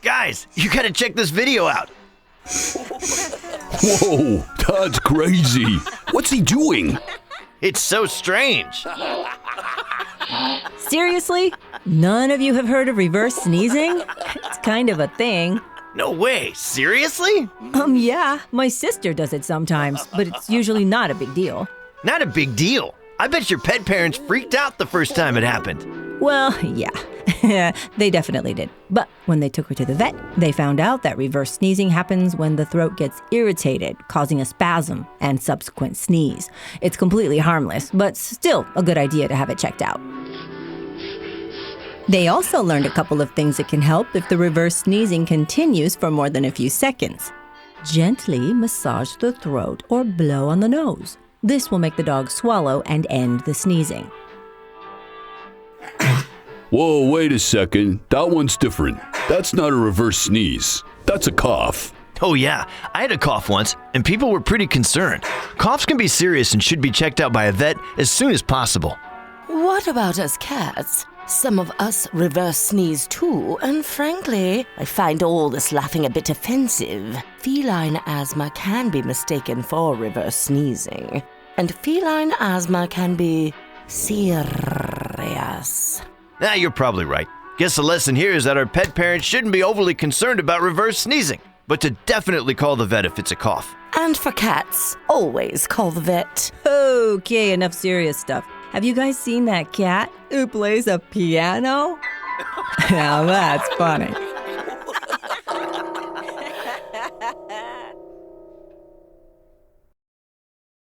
Guys, you gotta check this video out. Whoa, that's crazy. What's he doing? It's so strange. Seriously? None of you have heard of reverse sneezing? It's kind of a thing. No way, seriously? Yeah, my sister does it sometimes, but it's usually not a big deal. Not a big deal. I bet your pet parents freaked out the first time it happened. Well, yeah, they definitely did. But when they took her to the vet, they found out that reverse sneezing happens when the throat gets irritated, causing a spasm and subsequent sneeze. It's completely harmless, but still a good idea to have it checked out. They also learned a couple of things that can help if the reverse sneezing continues for more than a few seconds. Gently massage the throat or blow on the nose. This will make the dog swallow and end the sneezing. Whoa, wait a second. That one's different. That's not a reverse sneeze. That's a cough. Oh yeah, I had a cough once, and people were pretty concerned. Coughs can be serious and should be checked out by a vet as soon as possible. What about us cats? Some of us reverse sneeze too, and frankly, I find all this laughing a bit offensive. Feline asthma can be mistaken for reverse sneezing, and feline asthma can be serious. You're probably right. Guess the lesson here is that our pet parents shouldn't be overly concerned about reverse sneezing, but to definitely call the vet if it's a cough. And for cats, always call the vet. Okay, enough serious stuff. Have you guys seen that cat who plays a piano? Now that's funny.